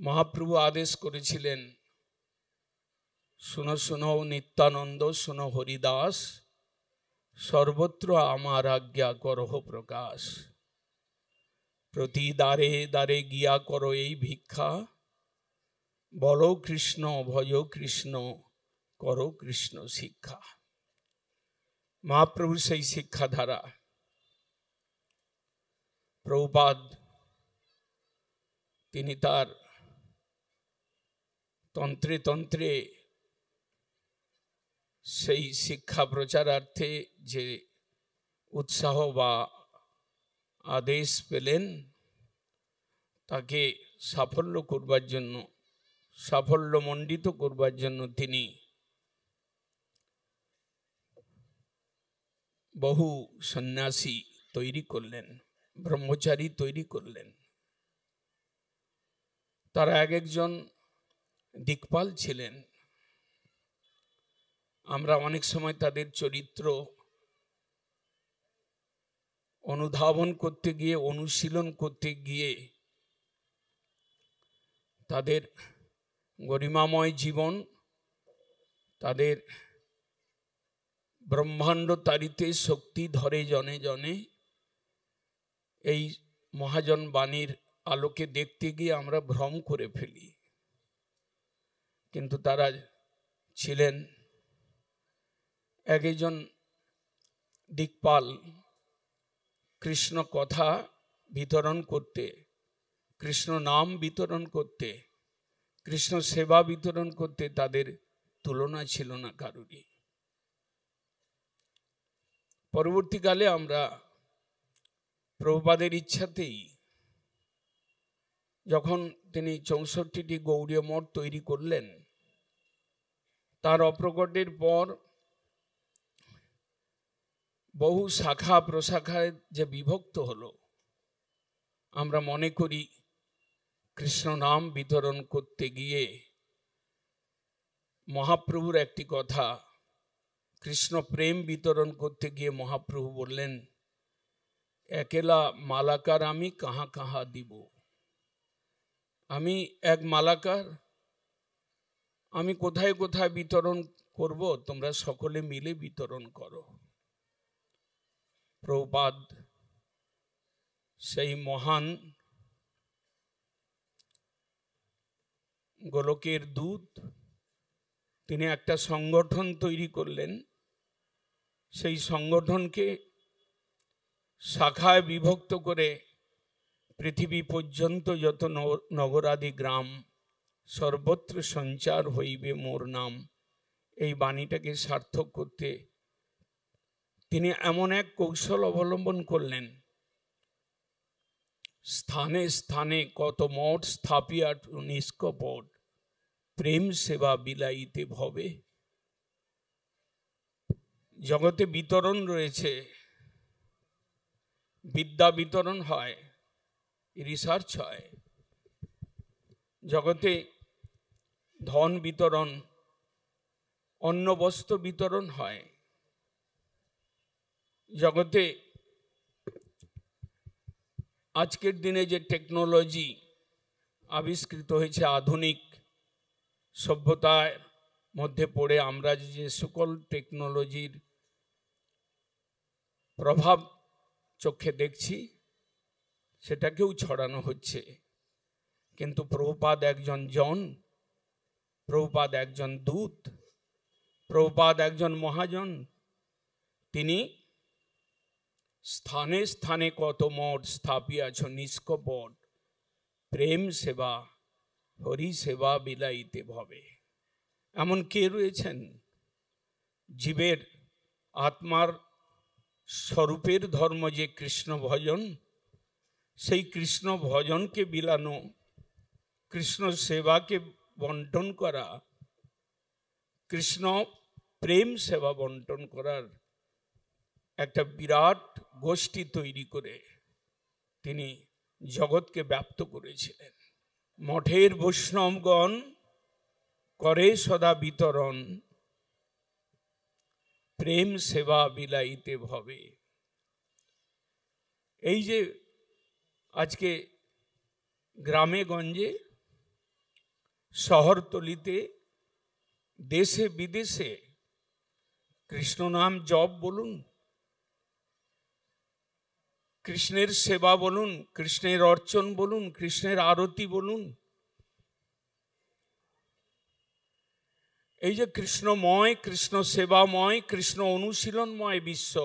মহাপ্রভু আদেশ করেছিলেন, শুনো শুনো নিত্যানন্দ, শুনো হরিদাস, সর্বত্র আমার আজ্ঞা করহ প্রকাশ। প্রতি দ্বারে দ্বারে গিয়া করো এই ভিক্ষা, বলো কৃষ্ণ ভজ কৃষ্ণ, করো কৃষ্ণ শিক্ষা। মহাপ্রভু সেই শিক্ষাধারা। প্রভুপাদ তিনি তার তন্ত্রে তন্ত্রে সেই শিক্ষা প্রচারার্থে যে উৎসাহ বা আদেশ পেলেন, তাকে সাফল্য করবার জন্য, সাফল্যমণ্ডিত করবার জন্য তিনি বহু সন্ন্যাসী তৈরি করলেন, ব্রহ্মচারী তৈরি করলেন। তারা এক একজন দিকপাল ছিলেন। আমরা অনেক সময় তাদের চরিত্র অনুধাবন করতে গিয়ে, অনুশীলন করতে গিয়ে তাদের গরিমাময় জীবন, তাদের ব্রহ্মাণ্ড তারিতে শক্তি ধরে জনে জনে, এই মহাজন বাণীর আলোকে দেখতে গিয়ে আমরা ভ্রম করে ফেলি। কিন্তু তারা ছিলেন একজন দিকপাল। কৃষ্ণ কথা বিতরণ করতে, কৃষ্ণ নাম বিতরণ করতে, কৃষ্ণ সেবা বিতরণ করতে তাদের তুলনা ছিল না কারুরই। পরবর্তীকালে আমরা প্রভুপাদের ইচ্ছাতেই যখন তিনি ৬৪টি গৌড়ীয় মঠ তৈরি করলেন, তার অপ্রকটের পর বহু শাখা প্রশাখায় যে বিভক্ত হলো, আমরা মনে করি কৃষ্ণ নাম বিতরণ করতে গিয়ে মহাপ্রভুর একটি কথা, কৃষ্ণ প্রেম বিতরণ করতে গিয়ে মহাপ্রভু বললেন, একেলা মালাকার আমি কাহা কাহা দিব। আমি এক মালাকার, আমি কোথায় কোথায় বিতরণ করব, তোমরা সকলে মিলে বিতরণ করো। প্রভুপাদ সেই মহান গোলকের দূত, তিনি একটা সংগঠন তৈরি করলেন। সেই সংগঠনকে শাখায় বিভক্ত করে পৃথিবী পর্যন্ত যত নগরাদি গ্রাম, সর্বত্র সঞ্চার হইবে মোর নাম, এই বাণীটাকে সার্থক করতে তিনি এমন এক কৌশল অবলম্বন করলেন। স্থানে স্থানে কত মঠ স্থাপিয়া নিষ্কপট, প্রেম সেবা বিলাইতে ভবে। জগতে বিতরণ রয়েছে, বিদ্যা বিতরণ হয়, রিসার্চ হয়। জগতে ধন বিতরণ, অন্ন বস্ত্র বিতরণ হয়। জগতে আজকের দিনে যে টেকনোলজি আবিষ্কৃত হয়েছে, আধুনিক সভ্যতার মধ্যে পড়ে আমরা যে সকল টেকনোলজির প্রভাব চোখে দেখছি, সেটাকেও ছড়ানো হচ্ছে। কিন্তু প্রভুপাদ একজন জন, প্রভুপাদ একজন দূত, প্রভুপাদ একজন মহাজন। তিনি স্থানে স্থানে কত মঠ স্থাপিয়াছ নিষ্কপট, প্রেম সেবা হরি সেবা বিলাইতে ভবে। এমন কে রয়েছেন? জীবের আত্মার স্বরূপের ধর্ম যে কৃষ্ণ ভজন, সেই কৃষ্ণ ভজনকে বিলানো, কৃষ্ণ সেবাকে বন্টন করা, কৃষ্ণ প্রেম সেবা বন্টন করার একটা বিরাট গোষ্ঠী তৈরি করে তিনি জগৎকে ব্যাপ্ত করেছিলেন। মঠের বৈষ্ণবগণ করে সদা বিতরণ, প্রেম সেবা বিলাইতে ভবে। এই যে আজকে গ্রামে গঞ্জে শহরতলিতে দেশে বিদেশে কৃষ্ণ নাম জপ বলুন, কৃষ্ণের সেবা বলুন, কৃষ্ণের অর্চন বলুন, কৃষ্ণের আরতি বলুন, এই যে কৃষ্ণময়, কৃষ্ণ সেবাময়, কৃষ্ণ অনুশীলনময় বিশ্ব,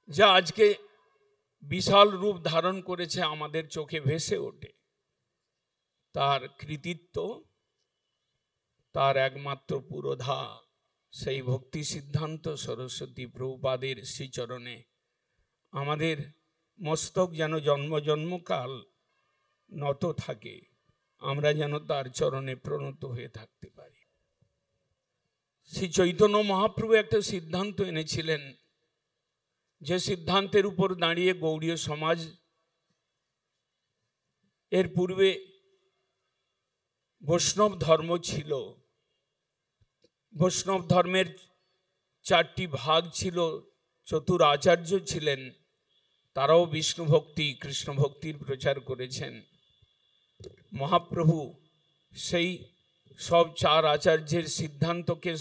যা আজকে বিশাল রূপ ধারণ করেছে, আমাদের চোখে ভেসে ওঠে, তার কৃতিত্ব, তার একমাত্র পুরোধা সেই ভক্তি সিদ্ধান্ত সরস্বতী প্রভুপাদের শ্রীচরণে আমাদের মস্তক যেন জন্ম জন্মকাল নত থাকে, আমরা যেন তার চরণে প্রণত হয়ে থাকতে পারি। শ্রী চৈতন্য মহাপ্রভু একটা সিদ্ধান্ত এনেছিলেন, যে সিদ্ধান্তের উপর দাঁড়িয়ে গৌড়ীয় সমাজ এর পূর্বে বৈষ্ণব ধর্ম ছিল। বৈষ্ণব ধর্মের 4টি ভাগ ছিল, চতুর আচার্য ছিলেন, তারাও বিষ্ণু ভক্তি, কৃষ্ণ ভক্তির প্রচার করেছেন। মহাপ্রভু সেই সব 4 আচার্যের সিদ্ধান্তকে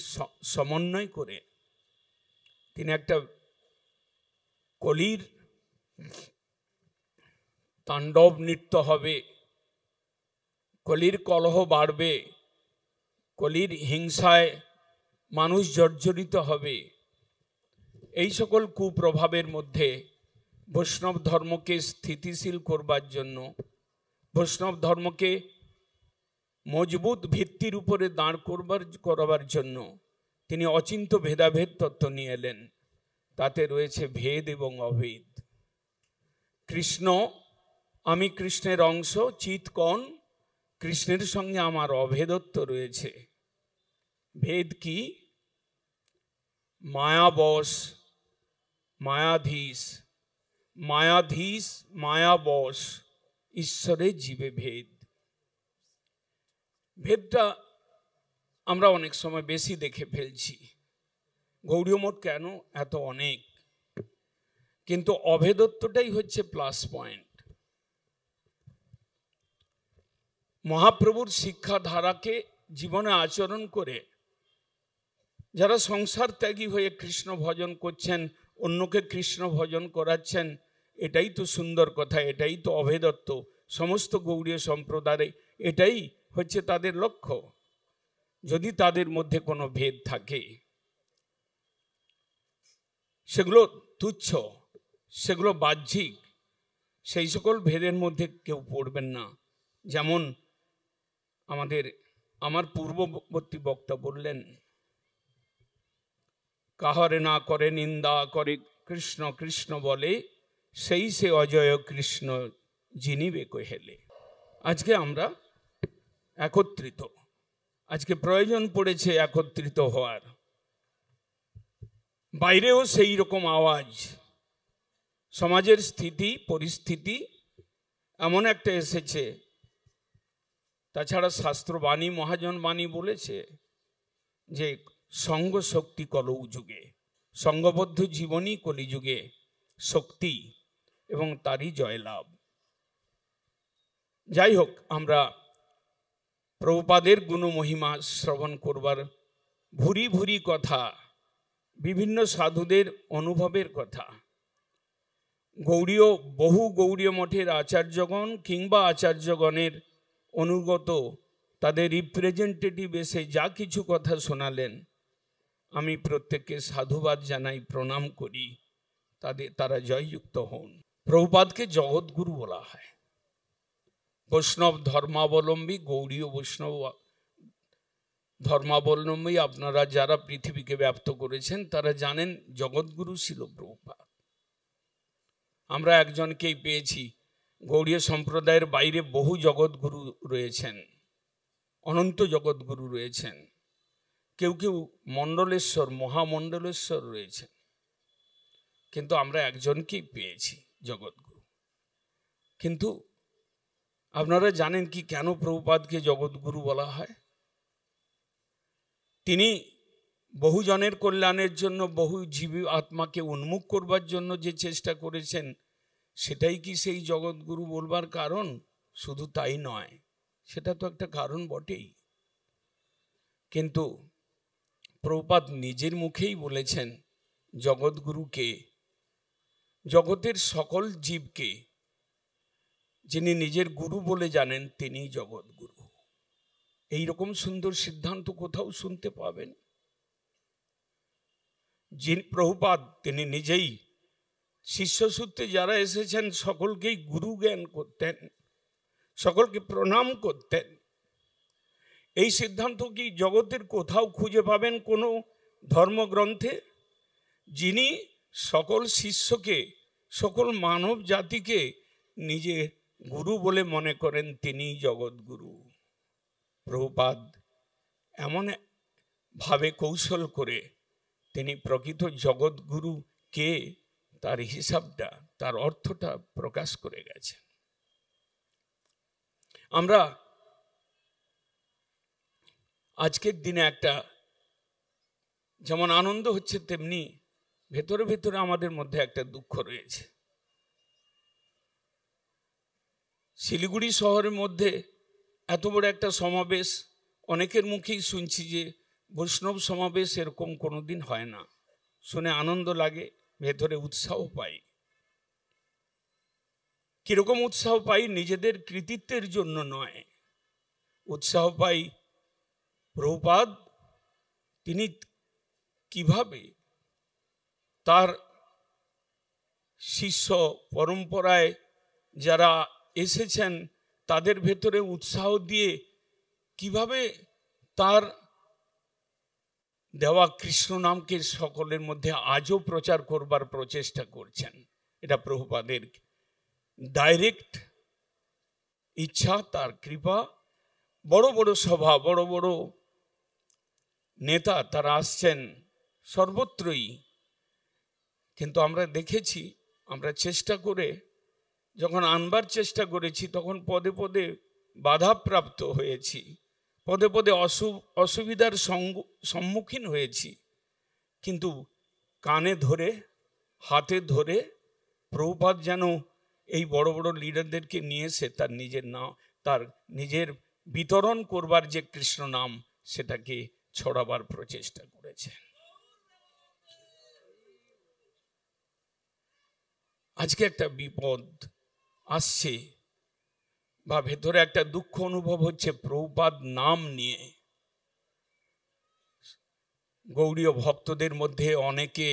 সমন্বয় করে তিনি একটা কলির তাণ্ডব নৃত্য হবে, কলির কলহ বাড়বে, কলির হিংসায় মানুষ জর্জরিত হবে, এই সকল কুপ্রভাবের মধ্যে বৈষ্ণব ধর্মকে স্থিতিশীল করবার জন্য, বৈষ্ণব ধর্মকে মজবুত ভিত্তির উপরে দাঁড় করাবার জন্য তিনি অচিন্ত ভেদাভেদ তত্ত্ব নিয়ে এলেন। তাতে রয়েছে ভেদ এবং অভেদ। কৃষ্ণ, আমি কৃষ্ণের অংশ, চিৎকণ, কৃষ্ণের সঙ্গে আমার অভেদত্ব রয়েছে। ভেদ কি? মায়াবশ, মায়াধীশ, মায়াধীশ, মায়াবশ, ঈশ্বরের জীবে ভেদ। ভেদটা আমরা অনেক সময় বেশি দেখে ফেলছি। গৌড়ীয় মঠ কেন এত অনেক, কিন্তু অভেদত্বটাই হচ্ছে প্লাস পয়েন্ট। মহাপ্রভুর শিক্ষাধারাকে জীবনে আচরণ করে যারা সংসার ত্যাগী হয়ে কৃষ্ণ ভজন করছেন, অন্যকে কৃষ্ণ ভজন করাচ্ছেন, এটাই তো সুন্দর কথা, এটাই তো অভেদত্ব। সমস্ত গৌড়ীয় সম্প্রদায়ে এটাই হচ্ছে তাদের লক্ষ্য। যদি তাদের মধ্যে কোনো ভেদ থাকে, সেগুলো তুচ্ছ, সেগুলো বাহ্যিক, সেই সকল ভেদের মধ্যে কেউ পড়বেন না। যেমন আমার পূর্ববর্তী বক্তা বললেন, কাহারে না করে নিন্দা, করে কৃষ্ণ কৃষ্ণ বলে, সেই সে অজয় কৃষ্ণ জিনিবে কহেলে। আজকে আমরা একত্রিত, আজকে প্রয়োজন পড়েছে একত্রিত হওয়ার। বাইরেও সেই রকম আওয়াজ, সমাজের স্থিতি পরিস্থিতি এমন একটা এসেছে। তাছাড়া শাস্ত্রবাণী, মহাজন বাণী বলেছে যে সঙ্গ শক্তি কলৌ যুগে, সঙ্গবদ্ধ জীবনই কলিযুগে শক্তি এবং তারই জয়লাভ। যাই হোক, আমরা প্রভুপাদের গুণমহিমা শ্রবণ করবার ভুরি ভুরি কথা, বিভিন্ন সাধুদের অনুভবের কথা, বহু গৌড়ীয় মঠের আচার্যগণ কিংবা আচার্যগণের অনুগত তাদের রিপ্রেজেন্টেটিভ এসে যা কিছু কথা শোনালেন, আমি প্রত্যেককে সাধুবাদ জানাই, প্রণাম করি, তারা জয়যুক্ত হন। প্রভুপাদকে জগৎগুরু বলা হয়। বৈষ্ণব ধর্মাবলম্বী, গৌড়ীয় বৈষ্ণব ধর্মাবলম্বী আপনারা যারা পৃথিবীকে ব্যাপ্ত করেছেন, তারা জানেন জগৎগুরু ছিল প্রভুপাদ। আমরা একজনকেই পেয়েছি। গৌড়ীয় সম্প্রদায়ের বাইরে বহু জগৎগুরু রয়েছেন, অনন্ত জগৎগুরু রয়েছেন, কেউ কেউ মণ্ডলেশ্বর, মহামণ্ডলেশ্বর রয়েছেন, কিন্তু আমরা একজনকেই পেয়েছি জগৎগুরু। কিন্তু আপনারা জানেন কি কেন প্রভুপাদকে জগৎগুরু বলা হয়? তিনি বহুজনের কল্যাণের জন্য, বহু জীবী আত্মাকে উন্মুখ করবার জন্য যে চেষ্টা করেছেন, সেটাই কি সেই জগৎগুরু বলবার কারণ? শুধু তাই নয়, সেটা তো একটা কারণ বটেই, কিন্তু প্রভুপাদ নিজের মুখেই বলেছেন জগৎগুরুকে, জগতের সকল জীবকে যিনি নিজের গুরু বলে জানেন তিনিই জগৎগুরু। এইরকম সুন্দর সিদ্ধান্ত কোথাও শুনতে পাবেন? যিনি প্রভুপাদ তিনি নিজেই শিষ্যসূত্রে যারা এসেছেন সকলকেই গুরু জ্ঞান করতেন, সকলকে প্রণাম করতেন। এই সিদ্ধান্ত কি জগতের কোথাও খুঁজে পাবেন কোনো ধর্মগ্রন্থে? যিনি সকল শিষ্যকে, সকল মানব জাতিকে নিজে গুরু বলে মনে করেন তিনিই জগৎগুরু। প্রভুপাদ এমন ভাবে কৌশল করে তিনি প্রকৃত জগৎগুরু কে তার হিসাবটা, তার অর্থটা প্রকাশ করে গেছেন। আমরা আজকের দিনে একটা যেমন আনন্দ হচ্ছে, তেমনি ভেতরে ভেতরে আমাদের মধ্যে একটা দুঃখ রয়েছে। শিলিগুড়ি শহরের মধ্যে এত বড় একটা সমাবেশ, অনেকের মুখেই শুনছি যে বৈষ্ণব সমাবেশ এরকম কোনোদিন হয় না। শুনে আনন্দ লাগে, ভেতরে উৎসাহ পাই। কিরকম উৎসাহ পাই? নিজেদের কৃতিত্বের জন্য নয়, উৎসাহ পাই প্রভুপাদ তিনি কিভাবে তার শিষ্য পরম্পরায় যারা এসেছেন তাদের ভেতরে উৎসাহ দিয়ে কিভাবে তার দেওয়া কৃষ্ণ নামকে সকলের মধ্যে আজও প্রচার করবার প্রচেষ্টা করছেন। এটা প্রভুপাদের ডাইরেক্ট ইচ্ছা, তার কৃপা। বড় বড় সভা, বড় বড় নেতা তারা আসছেন সর্বত্রই, কিন্তু আমরা দেখেছি, আমরা চেষ্টা করে যখন আনবার চেষ্টা করেছি তখন পদে পদে বাধাপ্রাপ্ত হয়েছি, পদে পদে অসুবিধার সম্মুখীন হয়েছি। কিন্তু কানে ধরে, হাতে ধরে প্রভুপাদ যেন এই বড় বড় লিডারদেরকে নিয়ে এসে তার নিজের বিতরণ করবার যে কৃষ্ণ নাম সেটাকে ছড়াবার প্রচেষ্টা করেছে। আজকে একটা বিপদ আসছে বা ভেতরে একটা দুঃখ অনুভব হচ্ছে প্রভুপাদ নাম নিয়ে। গৌড়ীয় ভক্তদের মধ্যে অনেকে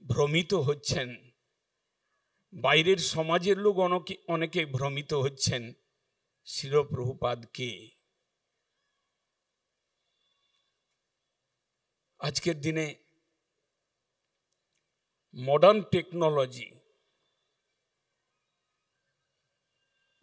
ভ্রমিত হচ্ছেন, বাইরের সমাজের লোক অনেকে ভ্রমিত হচ্ছেন শিল প্রভুপাদকে। আজকের দিনে মডার্ন টেকনোলজি,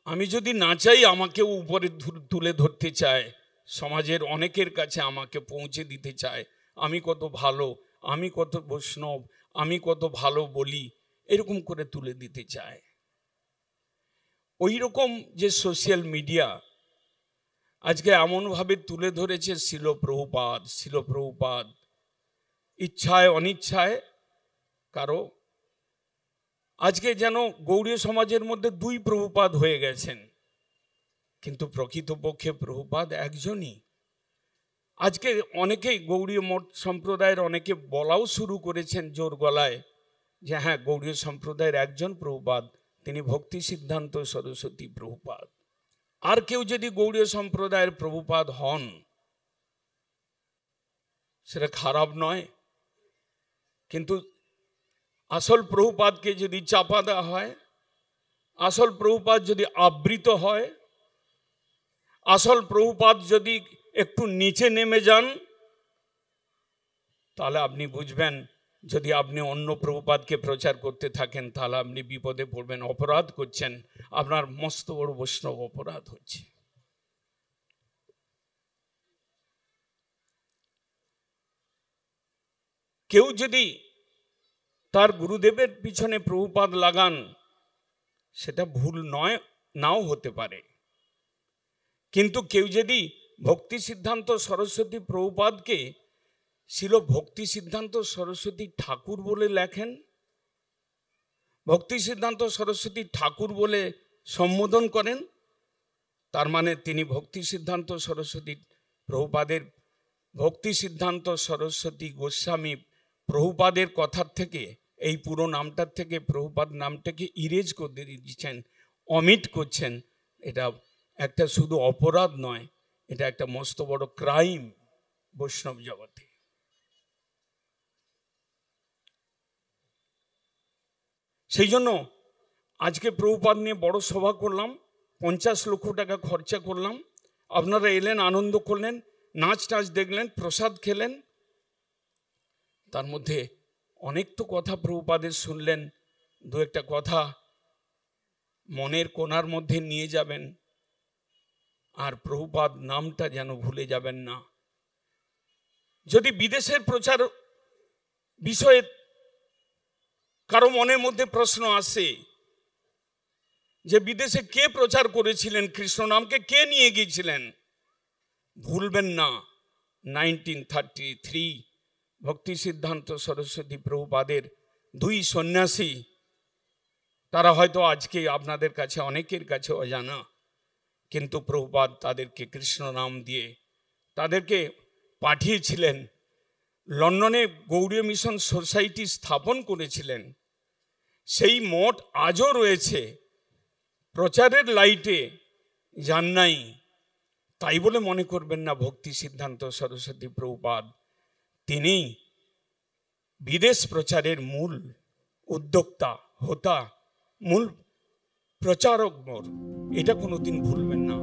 আমি যদি না চাই আমাকেও উপরে তুলে ধরতে চায়, সমাজের অনেকের কাছে আমাকে পৌঁছে দিতে চায় আমি কত ভালো, আমি কত বৈষ্ণব, আমি কত ভালো বলি, এরকম করে তুলে দিতে চায়। ওই রকম যে সোশ্যাল মিডিয়া আজকে এমনভাবে তুলে ধরেছে শিল প্রভুপাদ, ইচ্ছায় অনিচ্ছায় কারো। আজকে যেন গৌড়ীয় সমাজের মধ্যে দুই প্রভুপাদ হয়ে গেছেন, কিন্তু প্রকৃতপক্ষে প্রভুপাদ একজনই। আজকে অনেকেই গৌড়ীয় মঠ সম্প্রদায়ের অনেকে বলাও শুরু করেছেন জোর গলায় যে হ্যাঁ, গৌড়ীয় সম্প্রদায়ের একজন প্রভুপাদ, তিনি ভক্তি সিদ্ধান্ত সরস্বতী প্রভুপাদ। আর কেউ যদি গৌড়ীয় সম্প্রদায়ের প্রভুপাদ হন সেটা খারাপ নয়, কিন্তু আসল প্রভুপাদকে যদি চাপা দেওয়া হয়, আসল প্রভুপাদ যদি আবৃত হয়, আসল প্রভুপাদ যদি একটু নিচে নেমে যান, তাহলে আপনি বুঝবেন যদি আপনি অন্য প্রভুপাদকে প্রচার করতে থাকেন তাহলে আপনি বিপদে পড়বেন, অপরাধ করছেন, আপনার মস্ত বড় বৈষ্ণব অপরাধ হচ্ছে। কেউ যদি তার গুরুদেবের পিছনে প্রভুপাদ লাগান সেটা ভুল নয়, নাও হতে পারে, কিন্তু কেউ যদি ভক্তি সিদ্ধান্ত সরস্বতী প্রভুপাদকে ছিল ভক্তি সিদ্ধান্ত সরস্বতী ঠাকুর বলে লেখেন, ভক্তি সিদ্ধান্ত সরস্বতী ঠাকুর বলে সম্বোধন করেন, তার মানে তিনি ভক্তি সিদ্ধান্ত সরস্বতী প্রভুপাদের, ভক্তি সিদ্ধান্ত সরস্বতী গোস্বামী প্রভুপাদের কথার থেকে, এই পুরো নামটার থেকে প্রভুপাদ নামটাকে ইরেজ করে দিচ্ছেন, অমিট করছেন। এটা একটা শুধু অপরাধ নয়, এটা একটা মস্ত বড় ক্রাইম বৈষ্ণব জগতে। সেই জন্য আজকে প্রভুপাদ নিয়ে বড় সভা করলাম, 50 লক্ষ টাকা খরচা করলাম, আপনারা এলেন, আনন্দ করলেন, নাচ টাচ দেখলেন, প্রসাদ খেলেন, তার মধ্যে অনেক তো কথা প্রভুপাদের শুনলেন, দু একটা কথা মনের কোণার মধ্যে নিয়ে যাবেন, আর প্রভুপাদ নামটা যেন ভুলে যাবেন না। যদি বিদেশের প্রচার বিষয়ে কারো মনের মধ্যে প্রশ্ন আসে যে বিদেশে কে প্রচার করেছিলেন কৃষ্ণ নামকে, কে নিয়ে গিয়েছিলেন, ভুলবেন না 1933 ভক্তি সিদ্ধান্ত সরস্বতী প্রভুপাদের 2 সন্ন্যাসী, তারা হয়তো আজকে আপনাদের কাছে অনেকের কাছে অজানা, কিন্তু প্রভুপাদ তাদেরকে কৃষ্ণ নাম দিয়ে তাদেরকে পাঠিয়েছিলেন। লন্ডনে গৌড়ীয় মিশন সোসাইটি স্থাপন করেছিলেন, সেই মঠ আজও রয়েছে, প্রচারের লাইটে যান নাই, তাই বলে মনে করবেন না ভক্তি সিদ্ধান্ত সরস্বতী প্রভুপাদ তিনি বিদেশ প্রচারের মূল উদ্যোক্তা, হোতা, মূল প্রচারক মোর, এটা কোনোদিন ভুলবেন না।